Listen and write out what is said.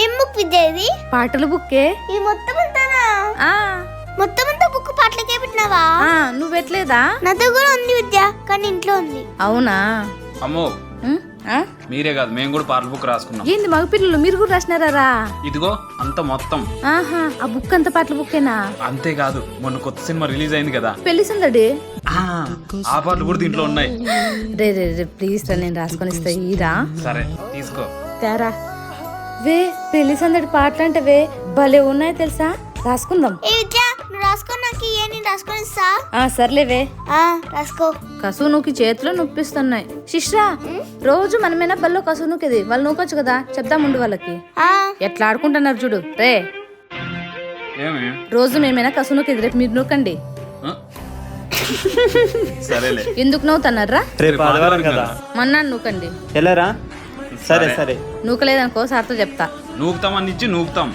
ఏం బుక్ విద్య ఇది? పాటల బుక్కే. ఇది మొత్తం అంతానా? మొత్తం అంతా బుక్ పాటలకే పెట్టినావా? నువ్వు పెట్టలేదా? నా దగ్గర ఉంది విద్య, కానీ ఇంట్లో ఉంది. అవునా? అమ్మో మీరే కాదు మేము కూడా పాటల బుక్ రాసుకున్నాం. ఏంది మగ పిల్లలు మీరు కూడా రాసినారా? ఇదిగో అంత మొత్తం. ఆహా, ఆ బుక్ అంత పాటల బుక్కేనా? అంతేకాదు మొన్న కొత్త సినిమా రిలీజ్ అయింది కదా, పెళ్లి సందడి. ఆ పాటలు కూడా దీంట్లో ఉన్నాయి. రే రే రే ప్లీజ్ రా, నేను రాసుకొని ఇస్తా. ఈరా సరే తీసుకో. తేరా వే, పెళ్లి సందడి పాటలు అంటే వే భలే ఉన్నాయి తెలుసా. రాసుకుందాం. ఏ విద్య, నువ్వు రాసుకో, నాకు ఏ నేను రాసుకొని ఇస్తా. సర్లేవే. రాసుకో. కసువు నూకి చేతిలో నొప్పిస్తున్నాయి. శిష్రా, రోజు మనమేనా బల్లో కసువు నూకేది? వాళ్ళు నూకొచ్చు కదా, చెప్దాముండు వాళ్ళకి. ఎట్లా ఆడుకుంటున్నారు చూడు. రే రోజు మేమైనా కసువు నూకేది, రేపు మీరు నూకండి. సరేలే. ఎందుకు నవ్వుతున్నారా? రేపు ఆదివారం కదా, మొన్న నూకండి. వెళ్ళరా? సరే సరే. నూకలేదనుకో సార్తో చెప్తా. నూకుతామని ఇచ్చి నూకుతాం.